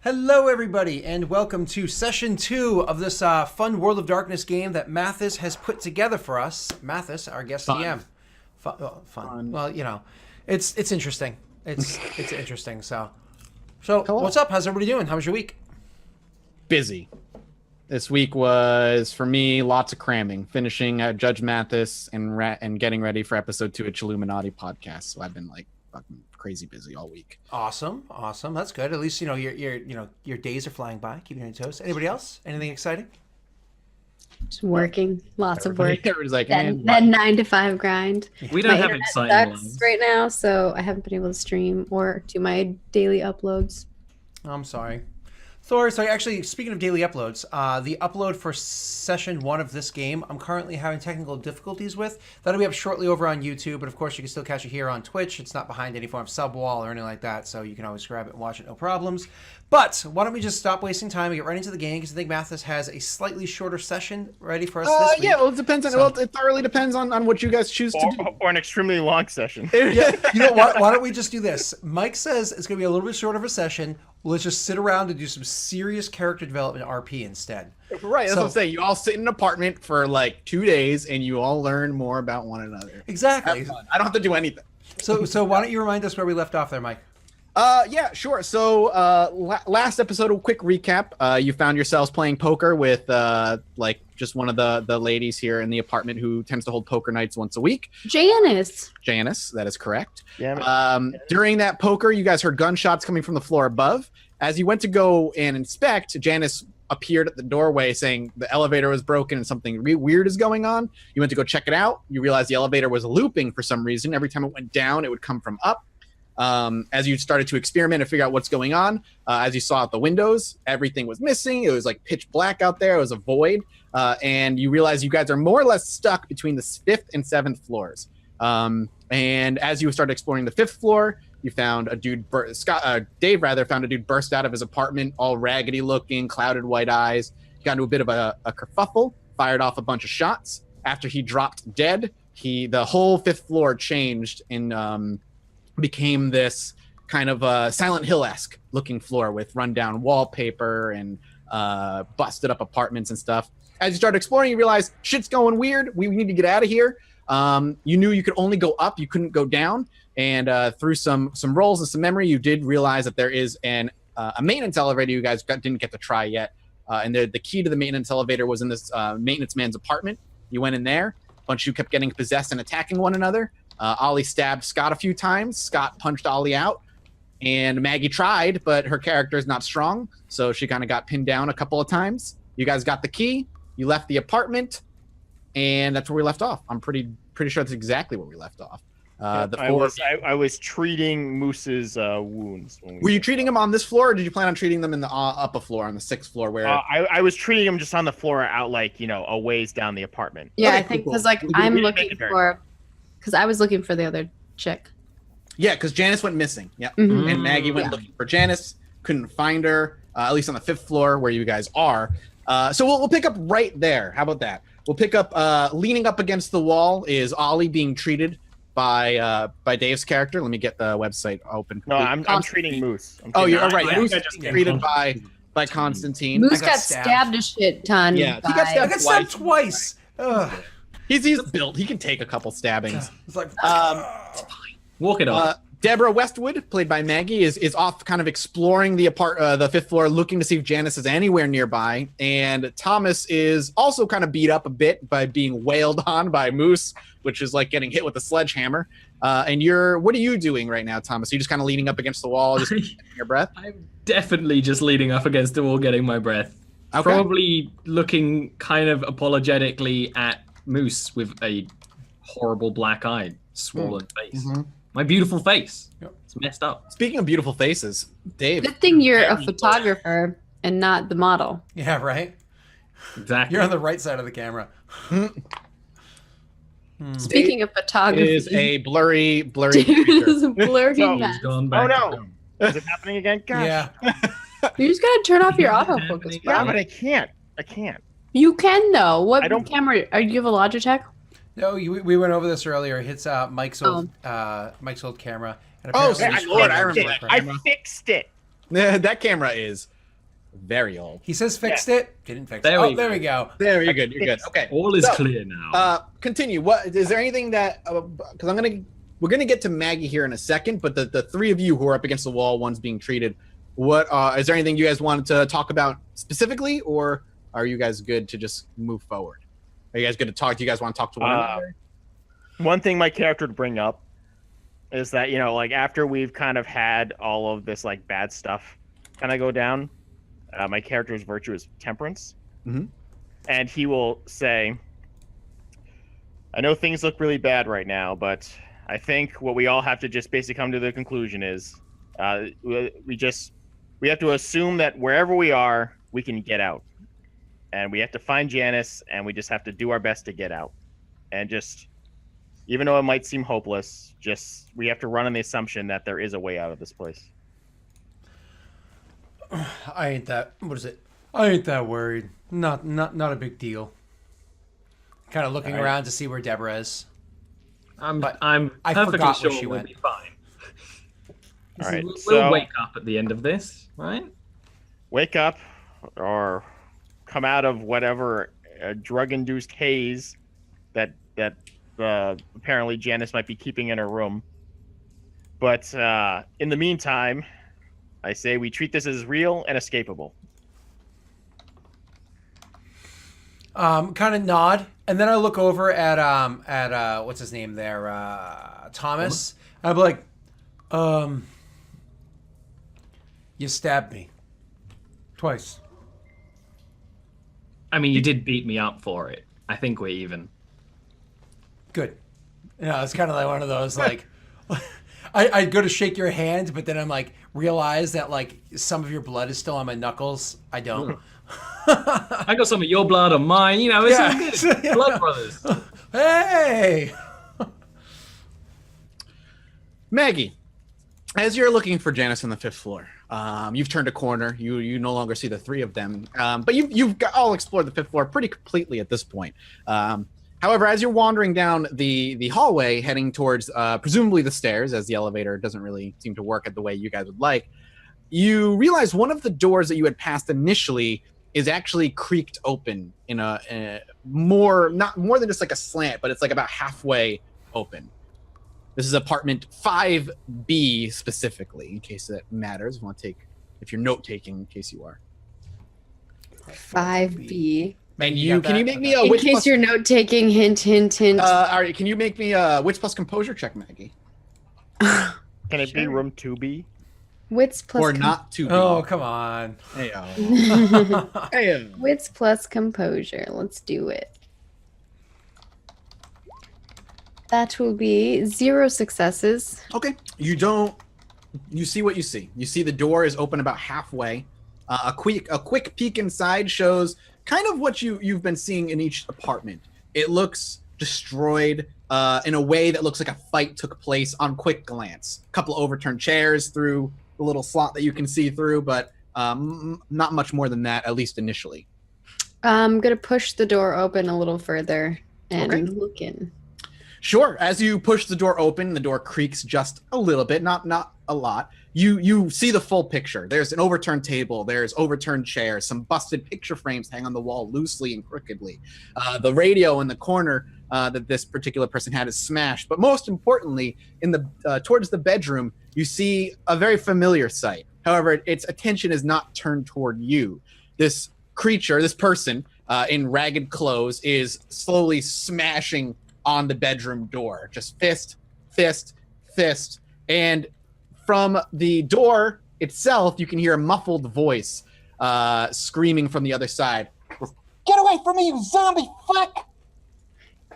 Hello, everybody, and welcome to Session 2 of this fun World of Darkness game that Mathas has put together for us. Mathas, our guest DM. Fun. Well, you know, it's interesting. It's interesting. So what's up? How's everybody doing? How was your week? Busy. This week was, for me, lots of cramming, finishing Judge Mathas and getting ready for episode 2 of Illuminati podcast. So I've been like fucking crazy busy all week. Awesome. That's good. At least your days are flying by, keeping you on your toes. Anybody else? Anything exciting? Just working, lots of work. Everybody's like, that 9 to 5 grind. We don't have exciting ones right now, so I haven't been able to stream or do my daily uploads. I'm sorry. Thor, so actually, speaking of daily uploads, the upload for session 1 of this game, I'm currently having technical difficulties with. That'll be up shortly over on YouTube, but of course you can still catch it here on Twitch. It's not behind any form of sub wall or anything like that, so you can always grab it and watch it, no problems. But why don't we just stop wasting time and get right into the game, because I think Mathas has a slightly shorter session ready for us this week. Yeah, well, it depends on. So, well, it thoroughly depends on what you guys choose to do. Or an extremely long session. Yeah, you know what? Why don't we just do this? Mike says it's going to be a little bit shorter of a session. Let's just sit around and do some serious character development RP instead. Right, that's what I'm saying. You all sit in an apartment for like 2 days and you all learn more about one another. Exactly. I don't have to do anything. So why don't you remind us where we left off there, Mike? Yeah, sure. So last episode, a quick recap. You found yourselves playing poker with like just one of the ladies here in the apartment who tends to hold poker nights once a week. Janice, that is correct. Yeah. During that poker, you guys heard gunshots coming from the floor above. As you went to go and inspect, Janice appeared at the doorway saying the elevator was broken and something weird is going on. You went to go check it out. You realized the elevator was looping for some reason. Every time it went down, it would come from up. As you started to experiment and figure out what's going on, as you saw out the windows, everything was missing. It was like pitch black out there. It was a void. And you realize you guys are more or less stuck between the 5th and 7th floors. And as you started exploring the 5th floor, you found a dude, Dave found a dude burst out of his apartment, all raggedy looking, clouded white eyes. He got into a bit of a kerfuffle, fired off a bunch of shots. After he dropped dead, the whole 5th floor changed and became this kind of Silent Hill-esque looking floor with rundown wallpaper and busted up apartments and stuff. As you start exploring, you realize shit's going weird. We need to get out of here. You knew you could only go up, you couldn't go down. And through some rolls and some memory, you did realize that there is a maintenance elevator you guys didn't get to try yet. And the key to the maintenance elevator was in this maintenance man's apartment. You went in there. A bunch of you kept getting possessed and attacking one another. Ollie stabbed Scott a few times. Scott punched Ollie out. And Maggie tried, but her character is not strong. So she kind of got pinned down a couple of times. You guys got the key. You left the apartment. And that's where we left off. I'm pretty sure that's exactly where we left off. I was treating Moose's wounds. Were you treating him on this floor, or did you plan on treating them in the upper floor, on the 6th floor? Where I was treating him just on the floor out, like, a ways down the apartment. Yeah, Okay, I think cool. because I'm looking for, because I was looking for the other chick. Yeah, because Janice went missing. Yeah, Mhm. and Maggie went looking for Janice, couldn't find her, at least on the 5th floor where you guys are. So we'll pick up right there. How about that? We'll pick up leaning up against the wall is Ollie being treated by Dave's character. Let me get the website open. No, I'm treating Moose. You're right. Yeah. Moose is treated by Constantine. Moose got got stabbed. stabbed a shit ton. Yeah, he got by- stabbed I got stabbed twice. Ugh. He's built. He can take a couple stabbings. It's like, Walk it off. Deborah Westwood, played by Maggie, is off kind of exploring the 5th floor, looking to see if Janice is anywhere nearby. And Thomas is also kind of beat up a bit by being wailed on by Moose, which is like getting hit with a sledgehammer. And what are you doing right now, Thomas? Are you just kind of leaning up against the wall, just getting your breath? I'm definitely just leaning up against the wall, getting my breath. Okay. Probably looking kind of apologetically at Moose with a horrible black eye, swollen face. Mm-hmm. My beautiful face. Yep. It's messed up. Speaking of beautiful faces, Dave. Good thing you're a photographer and not the model. yeah, right? Exactly. You're on the right side of the camera. Speaking of photography, Is a blurry Dave creature. is a blurry So- mess. He's gone Oh back. no! Is it happening again? Gosh. Yeah. You just gotta turn off your autofocus, Yeah, bro. but I can't. You can though. What I don't- camera? Are you have a Logitech? No, we went over this earlier. It's Mike's old camera. And apparently Yeah, Lord, I remember fixed that it. I camera. fixed it. Yeah, that camera is very old. He says fixed it. Didn't fix There it. we Oh, there we go. There, you're good. You're good. Okay. All is So, clear now. Continue. What is there anything that? Because we're gonna get to Maggie here in a second, but the three of you who are up against the wall, one's being treated. What is there anything you guys wanted to talk about specifically, or are you guys good to just move forward? Are you guys good to talk? Do you guys want to talk to one another? One thing my character would bring up is that, you know, like after we've kind of had all of this like bad stuff kind of go down, my character's virtue is temperance. Mhm. And he will say, I know things look really bad right now, but I think what we all have to just basically come to the conclusion is we have to assume that wherever we are, we can get out. And we have to find Janice, and we just have to do our best to get out. And just, even though it might seem hopeless, just we have to run on the assumption that there is a way out of this place. I ain't that. What is it? I ain't that worried. Not a big deal. Kind of looking All right. around to see where Deborah is. I'm I perfectly forgot sure where she we'll went. be fine. All right, We'll so wake up at the end of this, right? wake up or come out of whatever drug-induced haze that apparently Janice might be keeping in her room. But in the meantime, I say we treat this as real and escapable. Kind of nod, and then I look over at what's his name there, Thomas. I'm like, you stabbed me twice. I mean, you did beat me up for it. I think we're even. Good. You know, it's kind of like one of those like, I go to shake your hand, but then I'm like realize that like some of your blood is still on my knuckles. I don't. I got some of your blood on mine. You know, it's all Yeah. good. Blood brothers. Hey. Maggie, as you're looking for Janice on the 5th floor, you've turned a corner. You no longer see the three of them, but you've all explored the 5th floor pretty completely at this point. However, as you're wandering down the hallway, heading towards presumably the stairs, as the elevator doesn't really seem to work at the way you guys would like, you realize one of the doors that you had passed initially is actually creaked open in not more than just like a slant, but it's like about halfway open. This is apartment 5B specifically, in case that matters. If you're note taking, in case you are. 5B. And You got can you that? make me a In wits case plus, you're note taking, hint, hint, hint. all right, can you make me a wits plus composure check, Maggie? Can it be Sure. room 2B? Wits plus Or not to be? Oh, come on. Heyo. Heyo. Wits plus composure. Let's do it. That will be 0 successes. Okay. You see what you see. You see the door is open about halfway. A quick peek inside shows kind of what you've been seeing in each apartment. It looks destroyed in a way that looks like a fight took place on quick glance. A couple overturned chairs through the little slot that you can see through, but not much more than that, at least initially. I'm going to push the door open a little further and Okay. look in. Sure. As you push the door open, the door creaks just a little bit, not a lot. You see the full picture. There's an overturned table. There's overturned chairs. Some busted picture frames hang on the wall loosely and crookedly. The radio in the corner that this particular person had is smashed. But most importantly, in the towards the bedroom, you see a very familiar sight. However, its attention is not turned toward you. This creature, this person in ragged clothes, is slowly smashing on the bedroom door. Just fist, fist, fist. And from the door itself, you can hear a muffled voice screaming from the other side. Get away from me, you zombie fuck!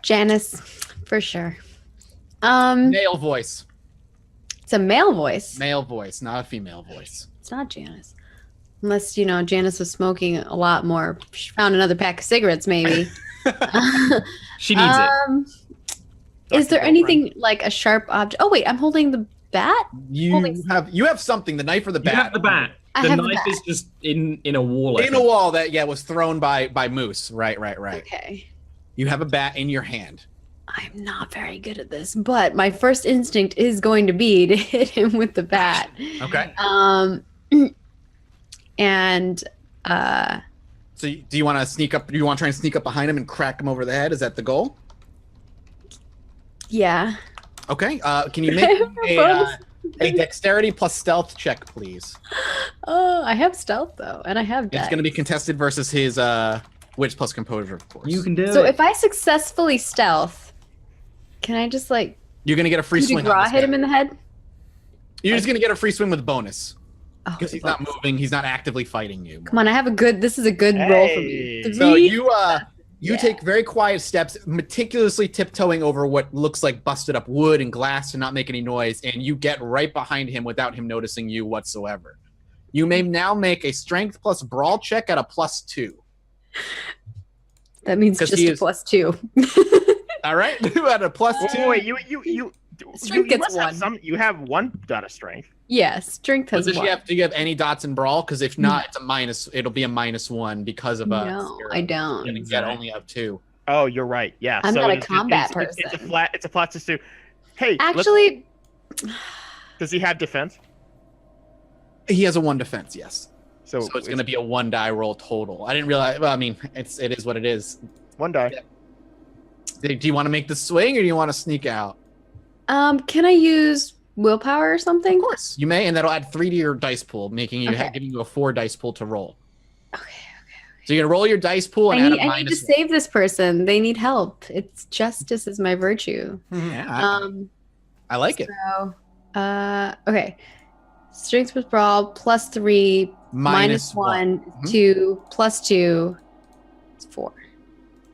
Janice, for sure. Male voice. It's a male voice. Male voice, not a female voice. It's not Janice. Unless, Janice was smoking a lot more. She found another pack of cigarettes, maybe. She needs it. Is there anything like a sharp object? Oh, wait, I'm holding the bat? You have something, the knife or the You bat. have the bat. I The have the knife bat. is just in a wall. I In a think. wall that, was thrown by Moose. Right. Okay. You have a bat in your hand. I'm not very good at this, but my first instinct is going to be to hit him with the bat. Okay. And So do you want to sneak up? Do you want to try and sneak up behind him and crack him over the head? Is that the goal? Yeah. Okay. Can you make a dexterity plus stealth check, please? Oh, I have stealth though, and I have It's dex. going to be contested versus his wits plus composure, of course. You can do So it. if I successfully stealth, can I just like You're going to get a free coup de swing. On grace this hit guy. him in the head? You're just going to get a free swing with bonus Oh, because he's not moving. He's not actively fighting you. come on, I have a good. This is a good roll for me. Hey. 3. So you Yeah. take very quiet steps, meticulously tiptoeing over what looks like busted up wood and glass to not make any noise, and you get right behind him without him noticing you whatsoever. You may now make a strength plus brawl check at a +2. That means 'Cause just he a is- +2. All right, at a +2. Wait, Strength gets must have 1. some. You have 1 dot of strength. Yeah, strength has Does she 1. do you have any dots in brawl? Because if not, it's a minus. It'll be a -1 because of a. No, zero. I don't. You're gonna get only up 2. Oh, you're right. Yeah. I'm so not a it is- combat It's a person. flat. It's a flat to two. Hey, Actually, does he have defense? He has a 1 defense, yes. So So it's going to be a 1 die roll total. I didn't realize. Well, I mean, it is what it is. 1 die. Do you want to make the swing or do you want to sneak out? can I use willpower or something? Of course, you may, and that'll add 3 to your dice pool, making you Okay. giving you a 4 dice pool to roll. Okay. So you're gonna roll your dice pool and I add need, a I need to minus. save this person. They need help. It's justice is my virtue. Yeah, I like it. So, okay. Strength with brawl +3, Minus -1, Mhm. 2, +2. It's 4.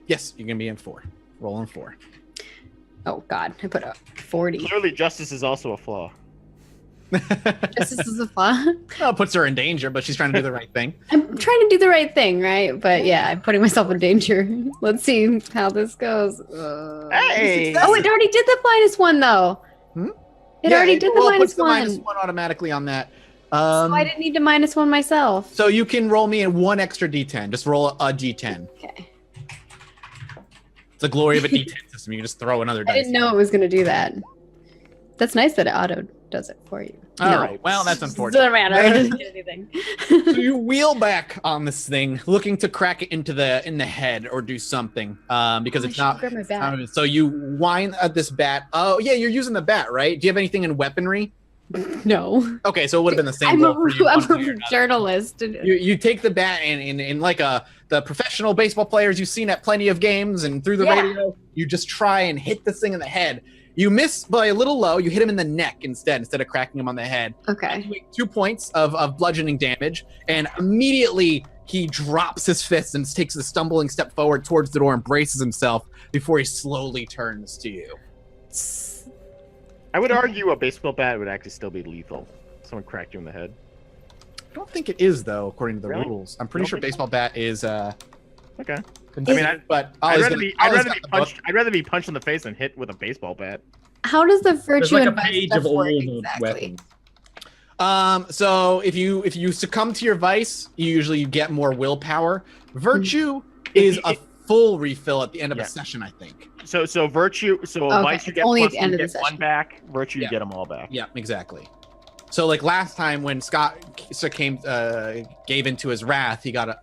Yes, you're gonna be in 4. Rolling 4. Oh God, I put a 40. Clearly, justice is also a flaw. Justice is a flaw. Well, it puts her in danger, but she's trying to do the right thing. I'm trying to do the right thing, right? But yeah, I'm putting myself in danger. Let's see how this goes. Hey! Oh, it already did the -1 though. Hmm? It Yeah, already did the well, it puts -1. the -1 automatically on that. So I didn't need to -1 myself. So you can roll me in 1 extra d10. Just roll a d10. Okay. It's the glory of a d10 system. You can just throw another I dice. didn't know it was gonna do that. That's nice that it auto does it for you. All No. right. Well, that's unfortunate. Doesn't matter. I didn't get anything. So you wheel back on this thing, looking to crack it in the head or do something, because I it's should not. grab my bat. So you whine at this bat. Oh yeah, you're using the bat, right? Do you have anything in weaponry? No. Okay, so it would have been the same. I'm roll for you, one way or a another. journalist. You take the bat and in like the professional baseball players you've seen at plenty of games and through the Yeah. radio, you just try and hit this thing in the head. You miss by a little low. You hit him in the neck instead of cracking him on the head. Okay. You make 2 points of bludgeoning damage, and immediately he drops his fist and takes a stumbling step forward towards the door and braces himself before he slowly turns to you. I would argue a baseball bat would actually still be lethal. Someone cracked you in the head. I don't think it is though, according to the Really? rules. I'm pretty You sure don't think baseball bat is Okay. considered, but I'd Ollie's rather gonna- be Ollie's got the book. I'd rather be punched in the face than hit with a baseball bat. How does the There's virtue like a and vice page stuff of all work the exactly? weapons. So if you succumb to your vice, you usually get more willpower. Virtue is a full refill at the end of Yeah. a session, I think. So virtue. So Okay, vice you it's get only at plus, the end you of the get 1 session. back. Virtue Yeah. you get them all back. Yeah, exactly. So like last time when Scott gave into his wrath, he got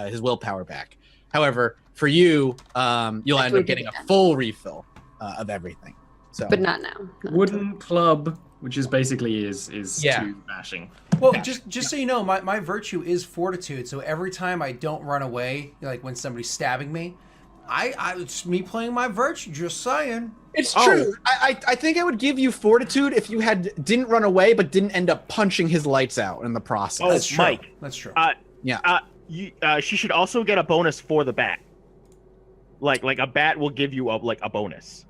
his willpower back. However, for you, you'll end we up did getting it a then. full refill of everything. So But not now. Not Wooden club, which is basically is Yeah. 2 bashing. Well, Yeah. just so you know, my virtue is fortitude. So every time I don't run away, like when somebody's stabbing me, it's me playing my virtue. Just saying. it's Oh. true. I think I would give you fortitude if you didn't run away but didn't end up punching his lights out in the process. Oh, That's true. Mike. That's true. She should also get a bonus for the bat. Like a bat will give you a bonus.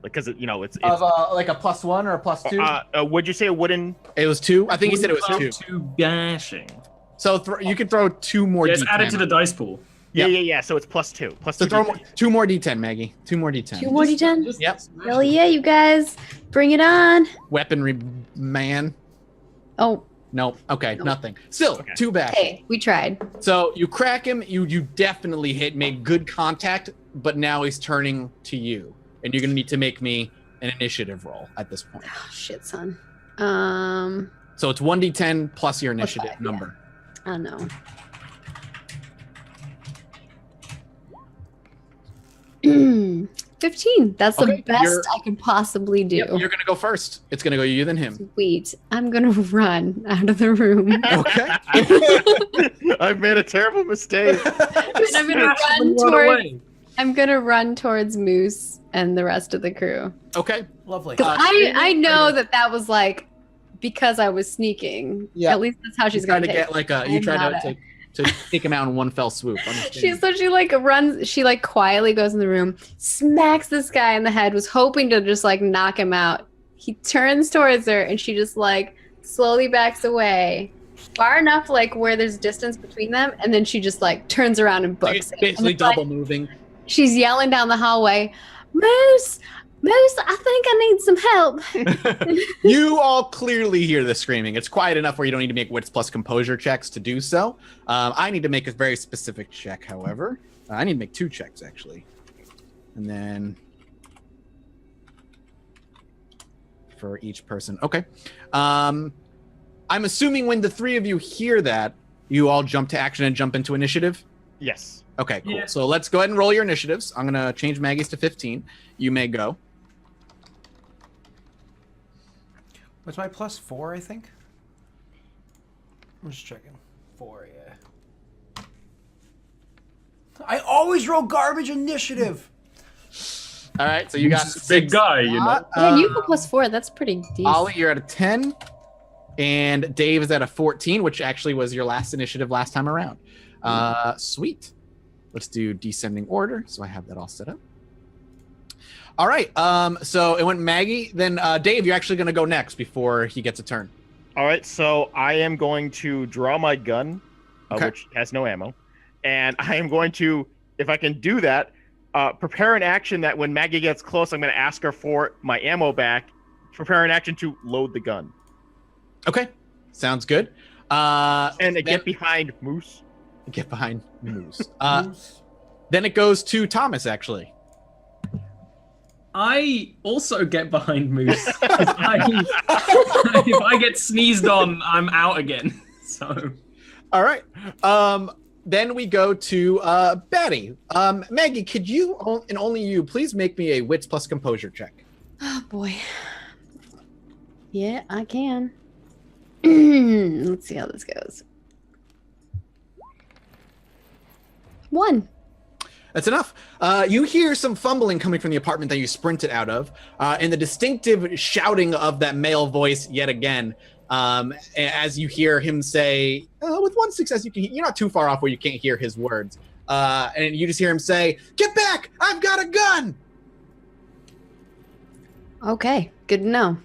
Like because it's Of like a +1 or a +2. would you say a wooden? It was 2. I think he said it was Wooden 2. club, 2 bashing. So you can throw 2 more. Yeah, it's D10 added to the dice pool. Yeah. So it's +2. So throw 2 more D10, Maggie. 2 more D10. 2 more D10? Yep. Hell yeah, you guys. Bring it on. Weaponry man. Oh, Nope. Okay, Nope. nothing. Still, Okay. 2 back. hey, we tried. So you crack him. You definitely made good contact, but now he's turning to you, and you're gonna need to make me an initiative roll at this point. Oh, shit, son. So it's 1d10 plus your Plus initiative 5, yeah. number. Oh no. Mm, 15. That's the Okay, best you're- I could possibly do. Yep, you're gonna go first. It's gonna go you then him. Sweet. I'm gonna run out of the room. Okay. I've made a terrible mistake. And I'm gonna run towards Moose and the rest of the crew. Okay. Lovely. 'Cause I know that was like because I was sneaking. Yeah. At least that's how she's You try gonna to take get like a. I'm You try not to take him out in one fell swoop. She like runs. She like quietly goes in the room, smacks this guy in the head. Was hoping to just like knock him out. He turns towards her, and she just like slowly backs away, far enough like where there's distance between them, and then she just like turns around and books it. Basically And it's like, double moving. she's yelling down the hallway, Moose, I think I need some help. You all clearly hear the screaming. It's quiet enough where you don't need to make wits plus composure checks to do so. I need to make a very specific check, however. I need to make 2 checks, actually. And then for each person. Okay. I'm assuming when the 3 of you hear that, you all jump to action and jump into initiative? Yes. Okay, cool. Yeah. So let's go ahead and roll your initiatives. I'm going to change Maggie's to 15. You may go. What's my +4, I think? I'm just checking. 4, yeah. I always roll garbage initiative. All right, so you got He's a big guy, you know. Yeah, you go +4. That's pretty decent. Ollie, you're at a 10. And Dave is at a 14, which actually was your last initiative last time around. Sweet. Let's do descending order. So I have that all set up. All right. So it went Maggie. Then Dave, you're actually going to go next before he gets a turn. All right, so I am going to draw my gun, Okay. which has no ammo, and I am going to, if I can do that, prepare an action that when Maggie gets close, I'm going to ask her for my ammo back. Prepare an action to load the gun Okay. Sounds good. and then- get behind Moose. Get behind Moose. Moose. Then it goes to Thomas, actually. I also get behind Moose. If I get sneezed on, I'm out again. So All right. Then we go to Betty. Maggie, could you, and only you, please make me a wits plus composure check? Oh boy. Yeah, I can. Let's see how this goes. 1. That's enough. You hear some fumbling coming from the apartment that you sprinted out of, and the distinctive shouting of that male voice yet again. As you hear him say, with 1 success, you're not too far off where you can't hear his words. And you just hear him say, "Get back! I've got a gun!" Okay, good to know.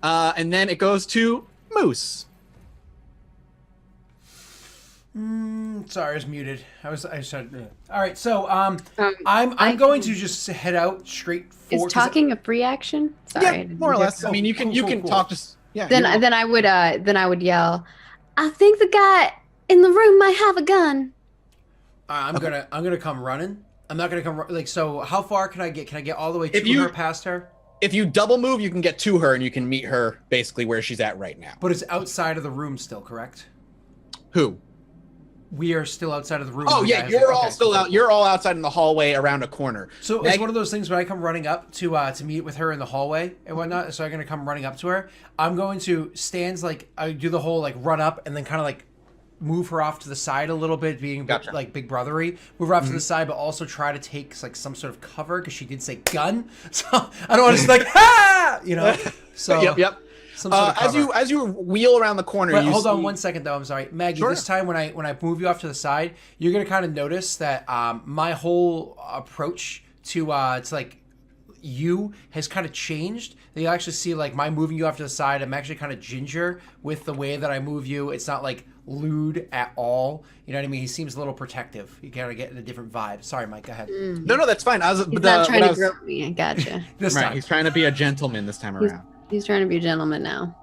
And then it goes to Moose. Sorry, I was muted. I said. All right, so I'm going to just head out straight for. Is talking a free action? Sorry. I Yeah, didn't more or hear. less. I mean, you can Cool. talk to. Yeah. Then I would yell, I think the guy in the room might have a gun. I'm gonna come running. I'm not gonna come like. So how far can I get? Can I get all the way If to you- her, past her? If you double move, you can get to her and you can meet her basically where she's at right now. But it's outside of the room still, correct? Who? We are still outside of the room. Oh The yeah, guy has- you're all okay. still out. You're all outside in the hallway around a corner. So it's Meg- one of those things when I come running up to meet with her in the hallway and whatnot. So I'm gonna come running up to her. I'm going to stands like I do the whole like run up and then kind of like move her off to the side a little bit, being Gotcha. like big brothery. Move her off to the side, but also try to take like some sort of cover because she did say gun. So I don't want to just like ha, you know. So Yep. Some sort of cover. As you wheel around the corner, But you hold on see- 1 second though. I'm sorry, Maggie. Sure. This time when I move you off to the side, you're gonna kind of notice that my whole approach to like you has kind of changed. That you'll actually see like my moving you off to the side. I'm actually kind of ginger with the way that I move you. It's not like lewd at all. You know what I mean? He seems a little protective. You kind of get in a different vibe. Sorry, Mike. Go ahead. No, that's fine. He's not trying to grope me. I gotcha. This Right, time. he's trying to be a gentleman this time around. He's trying to be a gentleman now.